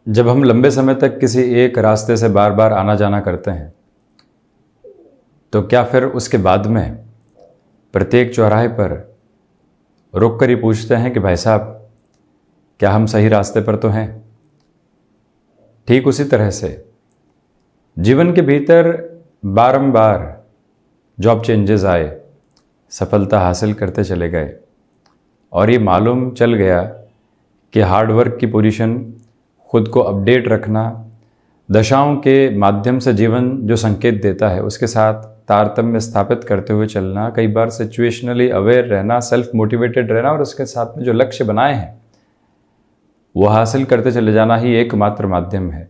जब हम लंबे समय तक किसी एक रास्ते से बार बार आना जाना करते हैं तो क्या फिर उसके बाद में प्रत्येक चौराहे पर रुक कर ही पूछते हैं कि भाई साहब क्या हम सही रास्ते पर तो हैं? ठीक उसी तरह से जीवन के भीतर बारंबार जॉब चेंजेस आए, सफलता हासिल करते चले गए और ये मालूम चल गया कि हार्डवर्क की पोजीशन, खुद को अपडेट रखना, दशाओं के माध्यम से जीवन जो संकेत देता है उसके साथ तारतम्य स्थापित करते हुए चलना, कई बार सिचुएशनली अवेयर रहना, सेल्फ मोटिवेटेड रहना और उसके साथ में जो लक्ष्य बनाए हैं वो हासिल करते चले जाना ही एकमात्र माध्यम है।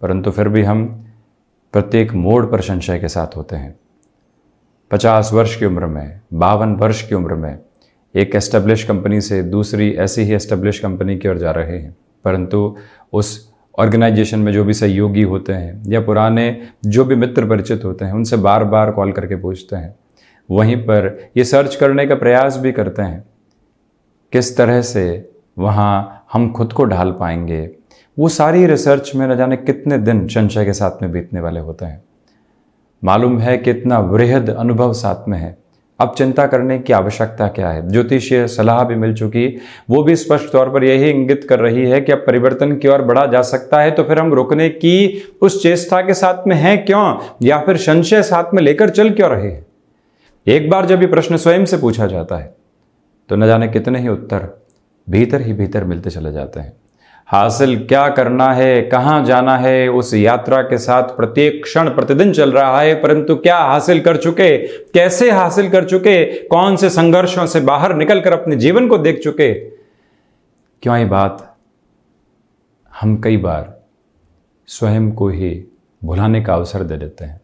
परंतु फिर भी हम प्रत्येक मोड़ पर संशय के साथ होते हैं। 50 वर्ष की उम्र में, 52 वर्ष की उम्र में एक एस्टेब्लिश कंपनी से दूसरी ऐसी ही एस्टेब्लिश कंपनी की ओर जा रहे हैं, परंतु उस ऑर्गेनाइजेशन में जो भी सहयोगी होते हैं या पुराने जो भी मित्र परिचित होते हैं उनसे बार बार कॉल करके पूछते हैं। वहीं पर ये सर्च करने का प्रयास भी करते हैं किस तरह से वहाँ हम खुद को ढाल पाएंगे। वो सारी रिसर्च में न जाने कितने दिन संशय के साथ में बीतने वाले होते हैं। मालूम है कितना वृहद अनुभव साथ में है। अब चिंता करने की आवश्यकता क्या है? ज्योतिषीय सलाह भी मिल चुकी, वो भी स्पष्ट तौर पर यही इंगित कर रही है कि अब परिवर्तन की ओर बढ़ा जा सकता है। तो फिर हम रुकने की उस चेष्टा के साथ में हैं क्यों, या फिर संशय साथ में लेकर चल क्यों रहे हैं? एक बार जब ये प्रश्न स्वयं से पूछा जाता है तो न जाने कितने ही उत्तर भीतर ही भीतर मिलते चले जाते हैं। हासिल क्या करना है, कहाँ जाना है, उस यात्रा के साथ प्रत्येक क्षण प्रतिदिन चल रहा है, परंतु क्या हासिल कर चुके, कैसे हासिल कर चुके, कौन से संघर्षों से बाहर निकलकर अपने जीवन को देख चुके? क्यों ये बात हम कई बार स्वयं को ही भुलाने का अवसर दे देते हैं।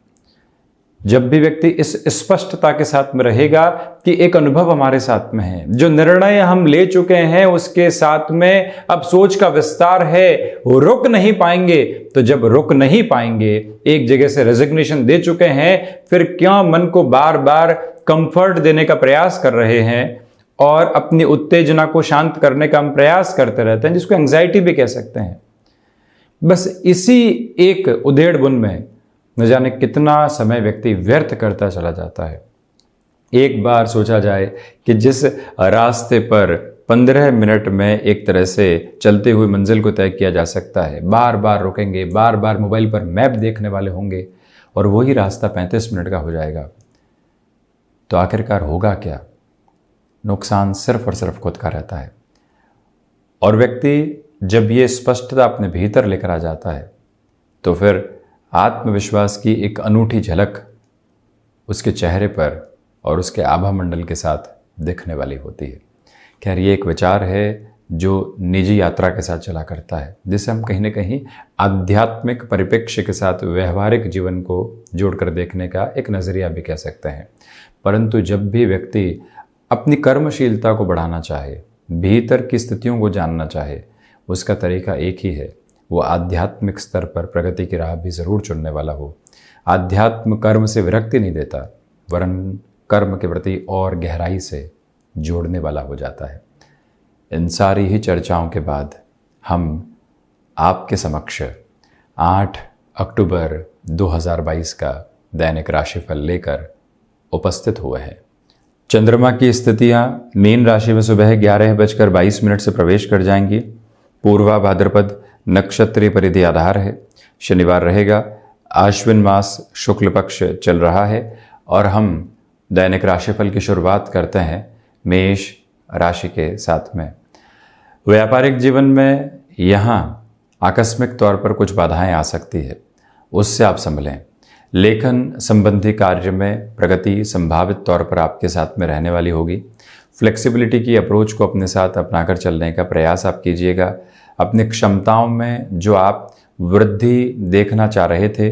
जब भी व्यक्ति इस स्पष्टता के साथ में रहेगा कि एक अनुभव हमारे साथ में है, जो निर्णय हम ले चुके हैं उसके साथ में अब सोच का विस्तार है, रुक नहीं पाएंगे। तो जब रुक नहीं पाएंगे, एक जगह से रेजिग्नेशन दे चुके हैं, फिर क्यों मन को बार बार कंफर्ट देने का प्रयास कर रहे हैं और अपनी उत्तेजना को शांत करने का हम प्रयास करते रहते हैं, जिसको एंग्जाइटी भी कह सकते हैं। बस इसी एक उधेड़ बुन में न जाने कितना समय व्यक्ति व्यर्थ करता चला जाता है। एक बार सोचा जाए कि जिस रास्ते पर 15 मिनट में एक तरह से चलते हुए मंजिल को तय किया जा सकता है, बार बार रुकेंगे, बार बार मोबाइल पर मैप देखने वाले होंगे और वही रास्ता 35 मिनट का हो जाएगा, तो आखिरकार होगा क्या? नुकसान सिर्फ और सिर्फ खुद का रहता है। और व्यक्ति जब ये स्पष्टता अपने भीतर लेकर आ जाता है तो फिर आत्मविश्वास की एक अनूठी झलक उसके चेहरे पर और उसके आभा मंडल के साथ दिखने वाली होती है। खैर, ये एक विचार है जो निजी यात्रा के साथ चला करता है, जिसे हम कहीं ना कहीं आध्यात्मिक परिप्रेक्ष्य के साथ व्यवहारिक जीवन को जोड़कर देखने का एक नज़रिया भी कह सकते हैं। परंतु जब भी व्यक्ति अपनी कर्मशीलता को बढ़ाना चाहे, भीतर की स्थितियों को जानना चाहे, उसका तरीका एक ही है, वो आध्यात्मिक स्तर पर प्रगति की राह भी ज़रूर चुनने वाला हो। आध्यात्म कर्म से विरक्ति नहीं देता, वरन कर्म के प्रति और गहराई से जोड़ने वाला हो जाता है। इन सारी ही चर्चाओं के बाद हम आपके समक्ष 8 अक्टूबर 2022 का दैनिक राशिफल लेकर उपस्थित हुए हैं। चंद्रमा की स्थितियाँ मीन राशि में सुबह 11:22 से प्रवेश कर जाएंगी। पूर्वा भाद्रपद नक्षत्रीय परिधि आधार है। शनिवार रहेगा। आश्विन मास शुक्ल पक्ष चल रहा है और हम दैनिक राशिफल की शुरुआत करते हैं मेष राशि के साथ में। व्यापारिक जीवन में यहाँ आकस्मिक तौर पर कुछ बाधाएं आ सकती है, उससे आप संभलें। लेखन संबंधी कार्य में प्रगति संभावित तौर पर आपके साथ में रहने वाली होगी। फ्लेक्सिबिलिटी की अप्रोच को अपने साथ अपनाकर चलने का प्रयास आप कीजिएगा। अपनी क्षमताओं में जो आप वृद्धि देखना चाह रहे थे,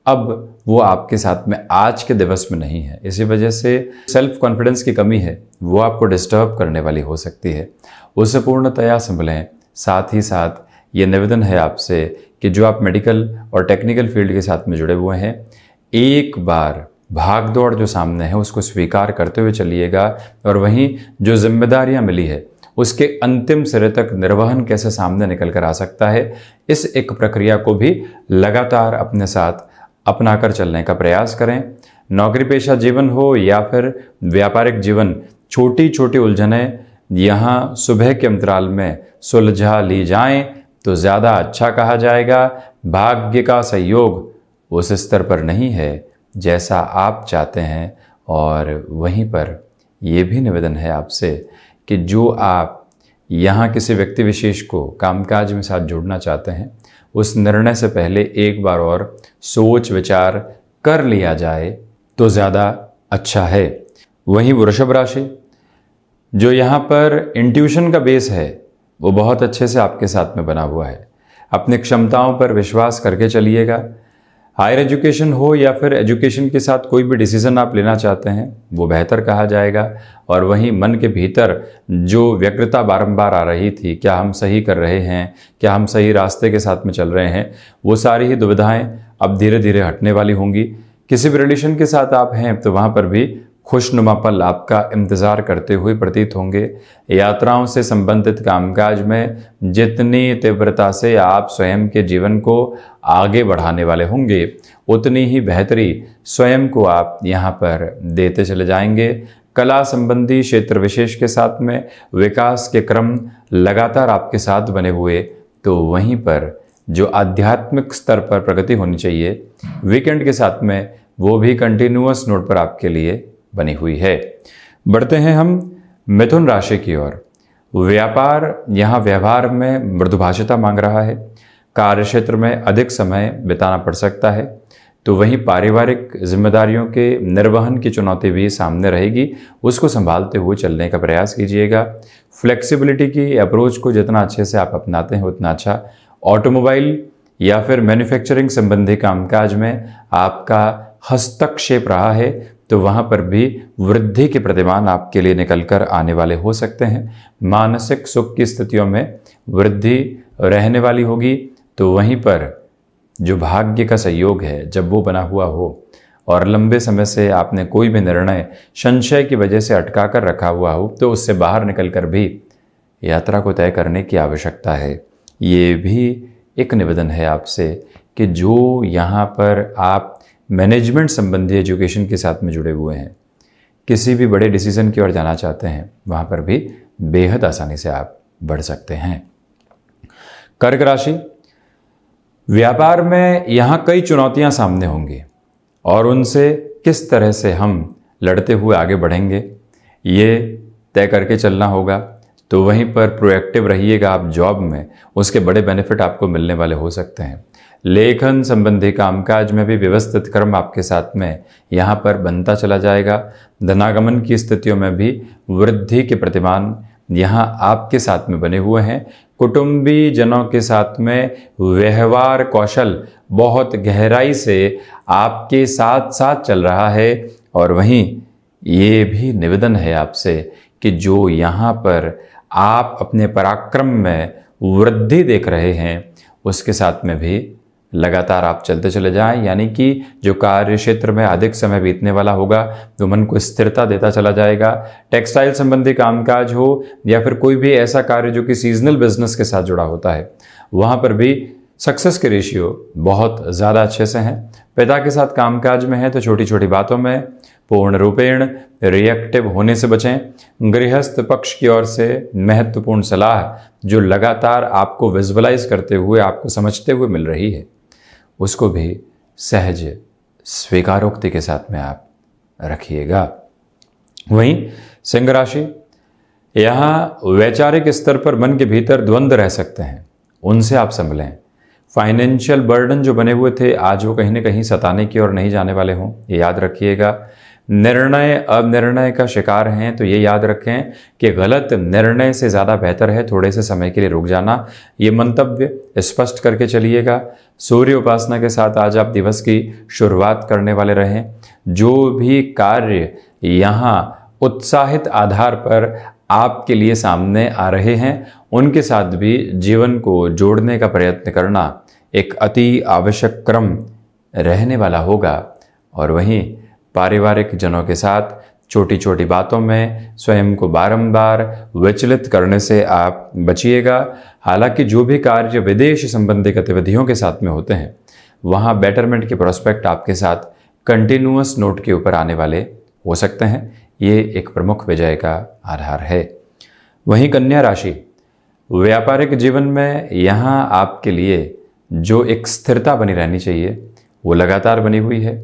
अब वो आपके साथ में आज के दिवस में नहीं है। इसी वजह से सेल्फ कॉन्फिडेंस की कमी है, वो आपको डिस्टर्ब करने वाली हो सकती है, उससे पूर्णतया संभलें। साथ ही साथ ये निवेदन है आपसे कि जो आप मेडिकल और टेक्निकल फील्ड के साथ में जुड़े हुए हैं, एक बार भागदौड़ जो सामने है उसको स्वीकार करते हुए चलिएगा और वहीं जो जिम्मेदारियां मिली है उसके अंतिम सिरे तक निर्वहन कैसे सामने निकल कर आ सकता है, इस एक प्रक्रिया को भी लगातार अपने साथ अपनाकर चलने का प्रयास करें। नौकरी पेशा जीवन हो या फिर व्यापारिक जीवन, छोटी छोटी उलझनें यहाँ सुबह के अंतराल में सुलझा ली जाएं तो ज़्यादा अच्छा कहा जाएगा। भाग्य का सहयोग उस स्तर पर नहीं है जैसा आप चाहते हैं, और वहीं पर ये भी निवेदन है आपसे कि जो आप यहाँ किसी व्यक्ति विशेष को कामकाज में साथ जोड़ना चाहते हैं, उस निर्णय से पहले एक बार और सोच विचार कर लिया जाए तो ज़्यादा अच्छा है। वहीं वृषभ राशि, जो यहाँ पर इंट्यूशन का बेस है वो बहुत अच्छे से आपके साथ में बना हुआ है। अपनी क्षमताओं पर विश्वास करके चलिएगा। हायर एजुकेशन हो या फिर एजुकेशन के साथ कोई भी डिसीजन आप लेना चाहते हैं वो बेहतर कहा जाएगा। और वहीं मन के भीतर जो व्यग्रता बारंबार आ रही थी, क्या हम सही कर रहे हैं, क्या हम सही रास्ते के साथ में चल रहे हैं, वो सारी ही दुविधाएं अब धीरे धीरे हटने वाली होंगी। किसी भी रिलेशन के साथ आप हैं तो वहाँ पर भी खुशनुमा पल आपका इंतज़ार करते हुए प्रतीत होंगे। यात्राओं से संबंधित कामकाज में जितनी तीव्रता से आप स्वयं के जीवन को आगे बढ़ाने वाले होंगे, उतनी ही बेहतरी स्वयं को आप यहाँ पर देते चले जाएंगे। कला संबंधी क्षेत्र विशेष के साथ में विकास के क्रम लगातार आपके साथ बने हुए, तो वहीं पर जो आध्यात्मिक स्तर पर प्रगति होनी चाहिए वीकेंड के साथ में, वो भी कंटिन्यूअस नोट पर आपके लिए बनी हुई है। बढ़ते हैं हम मिथुन राशि की ओर। व्यापार, यहाँ व्यवहार में मृदुभाषिता मांग रहा है। कार्य क्षेत्र में अधिक समय बिताना पड़ सकता है, तो वहीं पारिवारिक जिम्मेदारियों के निर्वहन की चुनौती भी सामने रहेगी, उसको संभालते हुए चलने का प्रयास कीजिएगा। फ्लेक्सिबिलिटी की अप्रोच को जितना अच्छे से आप अपनाते हैं उतना अच्छा। ऑटोमोबाइल या फिर मैन्युफैक्चरिंग संबंधी कामकाज में आपका हस्तक्षेप रहा है, तो वहाँ पर भी वृद्धि के प्रतिमान आपके लिए निकल कर आने वाले हो सकते हैं। मानसिक सुख की स्थितियों में वृद्धि रहने वाली होगी, तो वहीं पर जो भाग्य का सहयोग है जब वो बना हुआ हो और लंबे समय से आपने कोई भी निर्णय संशय की वजह से अटका कर रखा हुआ हो, तो उससे बाहर निकल कर भी यात्रा को तय करने की आवश्यकता है। ये भी एक निवेदन है आपसे कि जो यहाँ पर आप मैनेजमेंट संबंधी एजुकेशन के साथ में जुड़े हुए हैं, किसी भी बड़े डिसीजन की ओर जाना चाहते हैं, वहाँ पर भी बेहद आसानी से आप बढ़ सकते हैं। कर्क राशि, व्यापार में यहाँ कई चुनौतियाँ सामने होंगी और उनसे किस तरह से हम लड़ते हुए आगे बढ़ेंगे ये तय करके चलना होगा। तो वहीं पर प्रोएक्टिव रहिएगा आप जॉब में, उसके बड़े बेनिफिट आपको मिलने वाले हो सकते हैं। लेखन संबंधी कामकाज में भी व्यवस्थित क्रम आपके साथ में यहाँ पर बनता चला जाएगा। धनागमन की स्थितियों में भी वृद्धि के प्रतिमान यहाँ आपके साथ में बने हुए हैं। कुटुंबी जनों के साथ में व्यवहार कौशल बहुत गहराई से आपके साथ साथ चल रहा है। और वहीं ये भी निवेदन है आपसे कि जो यहाँ पर आप अपने पराक्रम में वृद्धि देख रहे हैं, उसके साथ में भी लगातार आप चलते चले जाएं। यानी कि जो कार्य क्षेत्र में अधिक समय बीतने वाला होगा तो मन को स्थिरता देता चला जाएगा। टेक्सटाइल संबंधी कामकाज हो या फिर कोई भी ऐसा कार्य जो कि सीजनल बिजनेस के साथ जुड़ा होता है, वहाँ पर भी सक्सेस के रेशियो बहुत ज़्यादा अच्छे से हैं। पिता के साथ कामकाज में है तो छोटी छोटी बातों में पूर्ण रूपेण रिएक्टिव होने से बचें। गृहस्थ पक्ष की ओर से महत्वपूर्ण सलाह जो लगातार आपको विजुअलाइज करते हुए, आपको समझते हुए मिल रही है, उसको भी सहज स्वीकारोक्ति के साथ में आप रखिएगा। वहीं सिंह राशि, यहाँ वैचारिक स्तर पर मन के भीतर द्वंद्व रह सकते हैं, उनसे आप संभलें। फाइनेंशियल बर्डन जो बने हुए थे आज वो कहीं ना कहीं सताने की ओर नहीं जाने वाले हों, ये याद रखिएगा। निर्णय अनिर्णय का शिकार हैं तो ये याद रखें कि गलत निर्णय से ज़्यादा बेहतर है थोड़े से समय के लिए रुक जाना। ये मंतव्य स्पष्ट करके चलिएगा। सूर्य उपासना के साथ आज आप दिवस की शुरुआत करने वाले रहें। जो भी कार्य यहाँ उत्साहित आधार पर आपके लिए सामने आ रहे हैं, उनके साथ भी जीवन को जोड़ने का प्रयत्न करना एक अति आवश्यक क्रम रहने वाला होगा। और वहीं पारिवारिक जनों के साथ छोटी छोटी बातों में स्वयं को बारंबार विचलित करने से आप बचिएगा। हालांकि जो भी कार्य विदेश संबंधी गतिविधियों के साथ में होते हैं, वहाँ बेटरमेंट के प्रोस्पेक्ट आपके साथ कंटिन्यूअस नोट के ऊपर आने वाले हो सकते हैं। ये एक प्रमुख विजय का आधार है। वहीं कन्या राशि, व्यापारिक जीवन में यहाँ आपके लिए जो एक स्थिरता बनी रहनी चाहिए वो लगातार बनी हुई है।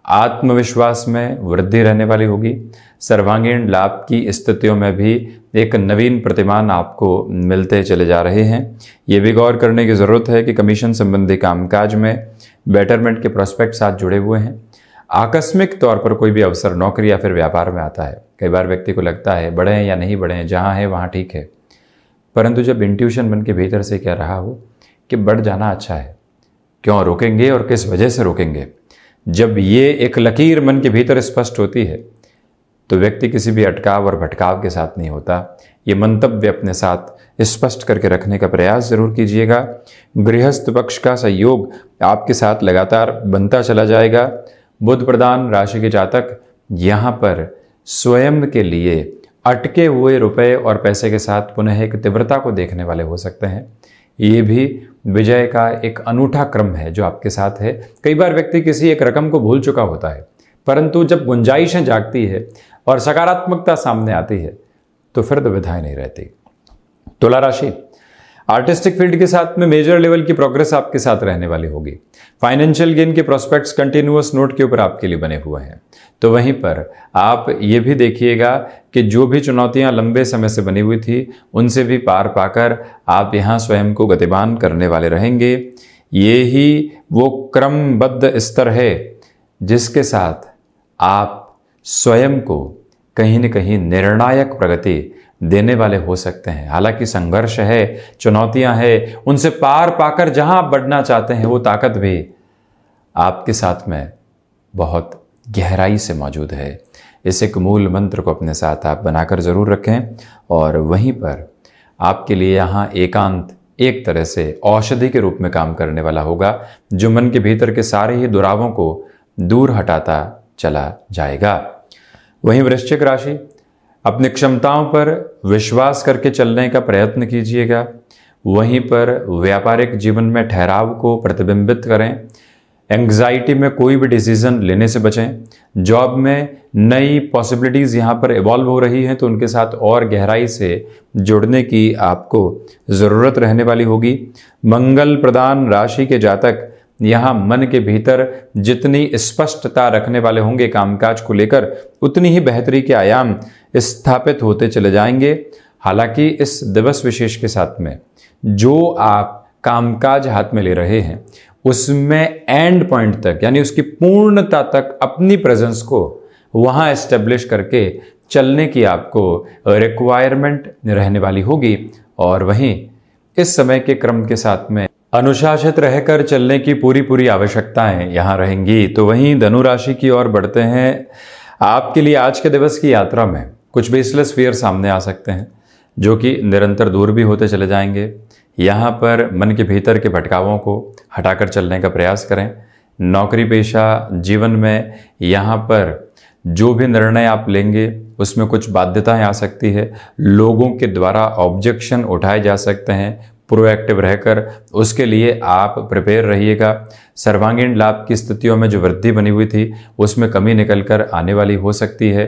आत्मविश्वास में वृद्धि रहने वाली होगी। सर्वांगीण लाभ की स्थितियों में भी एक नवीन प्रतिमान आपको मिलते चले जा रहे हैं। ये भी गौर करने की ज़रूरत है कि कमीशन संबंधी कामकाज में बेटरमेंट के प्रोस्पेक्ट साथ जुड़े हुए हैं। आकस्मिक तौर पर कोई भी अवसर नौकरी या फिर व्यापार में आता है। कई बार व्यक्ति को लगता है बढ़े हैं या नहीं बढ़े हैं, जहाँ है वहाँ ठीक है, परंतु जब इंट्यूशन मन के भीतर से कह रहा हो कि बढ़ जाना अच्छा है, क्यों रोकेंगे और किस वजह से रोकेंगे, जब ये एक लकीर मन के भीतर स्पष्ट होती है तो व्यक्ति किसी भी अटकाव और भटकाव के साथ नहीं होता। ये मंतव्य अपने साथ स्पष्ट करके रखने का प्रयास जरूर कीजिएगा। गृहस्थ पक्ष का सहयोग आपके साथ लगातार बनता चला जाएगा। बुध प्रधान राशि के जातक यहाँ पर स्वयं के लिए अटके हुए रुपए और पैसे के साथ पुनः एक तीव्रता को देखने वाले हो सकते हैं। ये भी विजय का एक अनूठा क्रम है जो आपके साथ है। कई बार व्यक्ति किसी एक रकम को भूल चुका होता है, परंतु जब गुंजाइशें जागती है और सकारात्मकता सामने आती है तो फिर दुविधाएं नहीं रहती। तुला राशि, आर्टिस्टिक फील्ड के साथ में मेजर लेवल की प्रोग्रेस आपके साथ रहने वाली होगी। फाइनेंशियल गेन के प्रोस्पेक्ट्स कंटिन्यूअस नोट के ऊपर आपके लिए बने हुए हैं। तो वहीं पर आप ये भी देखिएगा कि जो भी चुनौतियां लंबे समय से बनी हुई थी उनसे भी पार पाकर आप यहाँ स्वयं को गतिमान करने वाले रहेंगे। ये ही वो क्रमबद्ध स्तर है जिसके साथ आप स्वयं को कहीं न कहीं निर्णायक प्रगति देने वाले हो सकते हैं। हालांकि संघर्ष है, चुनौतियां हैं, उनसे पार पाकर जहां आप बढ़ना चाहते हैं वो ताकत भी आपके साथ में बहुत गहराई से मौजूद है। इस एक मूल मंत्र को अपने साथ आप बनाकर ज़रूर रखें। और वहीं पर आपके लिए यहाँ एकांत एक तरह से औषधि के रूप में काम करने वाला होगा, जो मन के भीतर के सारे ही दुरावों को दूर हटाता चला जाएगा। वहीं वृश्चिक राशि, अपनी क्षमताओं पर विश्वास करके चलने का प्रयत्न कीजिएगा। वहीं पर व्यापारिक जीवन में ठहराव को प्रतिबिंबित करें। एंग्जाइटी में कोई भी डिसीजन लेने से बचें। जॉब में नई पॉसिबिलिटीज़ यहाँ पर इवॉल्व हो रही हैं तो उनके साथ और गहराई से जुड़ने की आपको ज़रूरत रहने वाली होगी। मंगल प्रधान राशि के जातक यहाँ मन के भीतर जितनी स्पष्टता रखने वाले होंगे कामकाज को लेकर, उतनी ही बेहतरी के आयाम स्थापित होते चले जाएंगे। हालांकि इस दिवस विशेष के साथ में जो आप कामकाज हाथ में ले रहे हैं उसमें एंड पॉइंट तक, यानी उसकी पूर्णता तक अपनी प्रेजेंस को वहाँ एस्टेब्लिश करके चलने की आपको रिक्वायरमेंट रहने वाली होगी। और वहीं इस समय के क्रम के साथ में अनुशासित रहकर चलने की पूरी आवश्यकताएं यहाँ रहेंगी। तो वहीं धनु राशि की ओर बढ़ते हैं। आपके लिए आज के दिवस की यात्रा में कुछ बेसलेस फियर सामने आ सकते हैं जो कि निरंतर दूर भी होते चले जाएंगे। यहाँ पर मन के भीतर के भटकावों को हटाकर चलने का प्रयास करें। नौकरी पेशा जीवन में यहाँ पर जो भी निर्णय आप लेंगे उसमें कुछ बाध्यताएं आ सकती है। लोगों के द्वारा ऑब्जेक्शन उठाए जा सकते हैं। प्रोएक्टिव रहकर उसके लिए आप प्रिपेयर रहिएगा। सर्वांगीण लाभ की स्थितियों में जो वृद्धि बनी हुई थी उसमें कमी निकल कर आने वाली हो सकती है।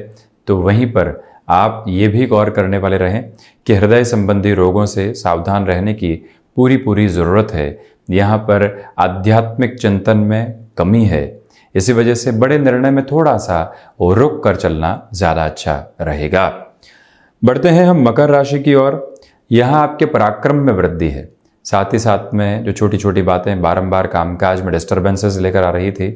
तो वहीं पर आप ये भी गौर करने वाले रहें कि हृदय संबंधी रोगों से सावधान रहने की पूरी ज़रूरत है। यहाँ पर आध्यात्मिक चिंतन में कमी है, इसी वजह से बड़े निर्णय में थोड़ा सा रुक कर चलना ज़्यादा अच्छा रहेगा। बढ़ते हैं हम मकर राशि की ओर। यहाँ आपके पराक्रम में वृद्धि है, साथ ही साथ में जो छोटी छोटी बातें बारंबार कामकाज में डिस्टर्बेंसेस लेकर आ रही थी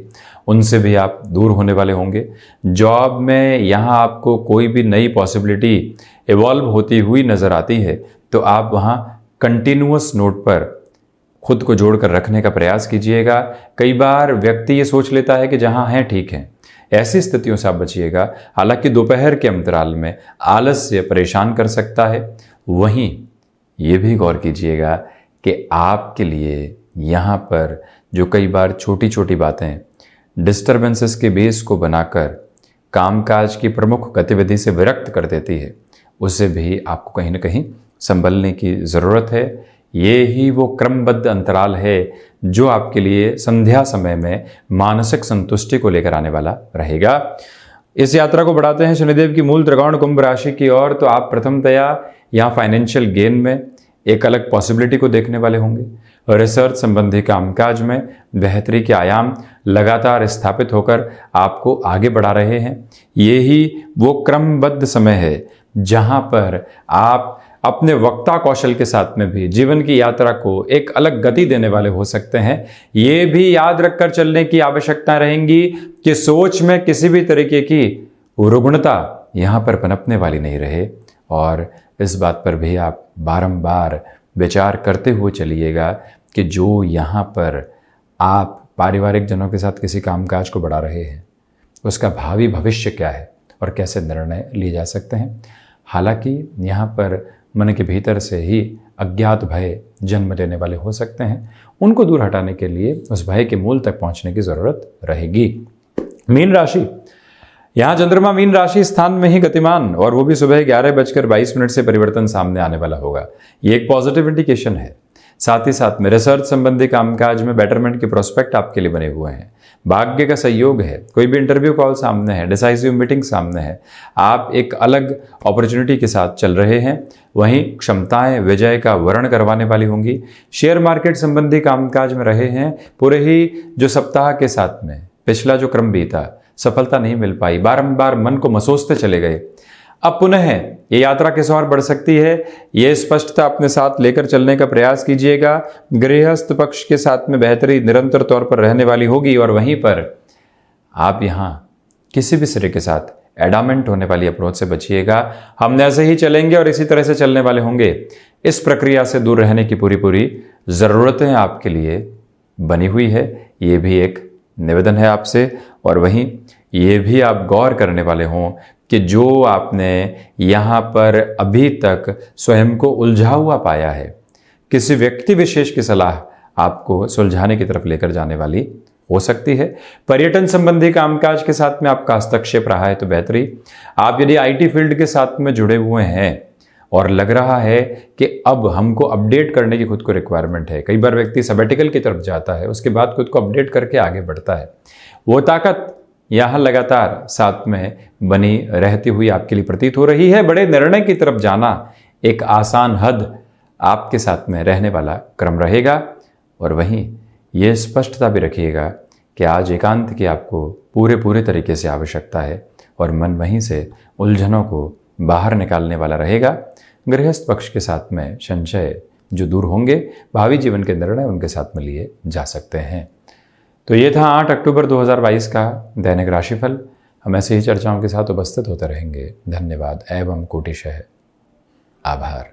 उनसे भी आप दूर होने वाले होंगे। जॉब में यहाँ आपको कोई भी नई पॉसिबिलिटी इवॉल्व होती हुई नज़र आती है तो आप वहाँ कंटिन्यूअस नोट पर खुद को जोड़कर रखने का प्रयास कीजिएगा। कई बार व्यक्ति ये सोच लेता है कि जहाँ हैं ठीक है, ऐसी स्थितियों से आप बचिएगा। हालांकि दोपहर के अंतराल में आलस्य परेशान कर सकता है। वहीं ये भी गौर कीजिएगा कि आपके लिए यहाँ पर जो कई बार छोटी छोटी बातें डिस्टर्बेंसेस के बेस को बनाकर कामकाज की प्रमुख गतिविधि से विरक्त कर देती है, उससे भी आपको कहीं ना कहीं संभलने की ज़रूरत है। ये ही वो क्रमबद्ध अंतराल है जो आपके लिए संध्या समय में मानसिक संतुष्टि को लेकर आने वाला रहेगा। इस यात्रा को बढ़ाते हैं शनिदेव की मूल त्रिकोण कुंभ राशि की ओर। तो आप प्रथमतया यहाँ फाइनेंशियल गेन में एक अलग पॉसिबिलिटी को देखने वाले होंगे। रिसर्च संबंधी कामकाज में बेहतरी के आयाम लगातार स्थापित होकर आपको आगे बढ़ा रहे हैं। ये ही वो क्रमबद्ध समय है जहाँ पर आप अपने वक्ता कौशल के साथ में भी जीवन की यात्रा को एक अलग गति देने वाले हो सकते हैं। ये भी याद रखकर चलने की आवश्यकता रहेंगी कि सोच में किसी भी तरीके की रुग्णता यहाँ पर पनपने वाली नहीं रहे, और इस बात पर भी आप बारंबार विचार करते हुए चलिएगा कि जो यहाँ पर आप पारिवारिक जनों के साथ किसी कामकाज को बढ़ा रहे हैं उसका भावी भविष्य क्या है और कैसे निर्णय लिए जा सकते हैं। हालांकि यहाँ पर मन के भीतर से ही अज्ञात भय जन्म लेने वाले हो सकते हैं, उनको दूर हटाने के लिए उस भय के मूल तक पहुँचने की ज़रूरत रहेगी। मीन राशि, यहाँ चंद्रमा मीन राशि स्थान में ही गतिमान, और वो भी सुबह 11:22 से परिवर्तन सामने आने वाला होगा। ये एक पॉजिटिव इंडिकेशन है। साथ ही साथ में रिसर्च संबंधी कामकाज में बेटरमेंट के प्रोस्पेक्ट आपके लिए बने हुए हैं। भाग्य का सहयोग है, कोई भी इंटरव्यू कॉल सामने है, डिसाइसिव मीटिंग सामने है, आप एक अलग अपॉर्चुनिटी के साथ चल रहे हैं। वहीं क्षमताएं विजय का वर्ण करवाने वाली होंगी। शेयर मार्केट संबंधी कामकाज में रहे हैं, पूरे ही जो सप्ताह के साथ में पिछला जो क्रम बीता, सफलता नहीं मिल पाई, बारंबार मन को मसोसते चले गए। अब पुनः ये यात्रा किस ओर बढ़ सकती है, ये स्पष्टता अपने साथ लेकर चलने का प्रयास कीजिएगा। गृहस्थ पक्ष के साथ में बेहतरी निरंतर तौर पर रहने वाली होगी, और वहीं पर आप यहाँ किसी भी सिरे के साथ एडामेंट होने वाली अप्रोच से बचिएगा। हम ऐसे ही चलेंगे और इसी तरह से चलने वाले होंगे, इस प्रक्रिया से दूर रहने की पूरी पूरी ज़रूरतें आपके लिए बनी हुई है। ये भी एक निवेदन है आपसे, और वहीं ये भी आप गौर करने वाले हों कि जो आपने यहाँ पर अभी तक स्वयं को उलझा हुआ पाया है, किसी व्यक्ति विशेष की सलाह आपको सुलझाने की तरफ लेकर जाने वाली हो सकती है। पर्यटन संबंधी कामकाज के साथ में आपका हस्तक्षेप रहा है तो बेहतरी। आप यदि आईटी फील्ड के साथ में जुड़े हुए हैं और लग रहा है कि अब हमको अपडेट करने की खुद को रिक्वायरमेंट है, कई बार व्यक्ति सबैटिकल की तरफ जाता है, उसके बाद खुद को अपडेट करके आगे बढ़ता है, वो ताकत यहाँ लगातार साथ में बनी रहती हुई आपके लिए प्रतीत हो रही है। बड़े निर्णय की तरफ जाना एक आसान हद आपके साथ में रहने वाला क्रम रहेगा, और वहीं ये स्पष्टता भी रखिएगा कि आज एकांत की आपको पूरे तरीके से आवश्यकता है, और मन वहीं से उलझनों को बाहर निकालने वाला रहेगा। गृहस्थ पक्ष के साथ में संशय जो दूर होंगे, भावी जीवन के निर्णय उनके साथ में लिए जा सकते हैं। तो ये था 8 अक्टूबर 2022 का दैनिक राशिफल। हम ऐसे ही चर्चाओं के साथ उपस्थित होते रहेंगे। धन्यवाद एवं कोटिशः आभार।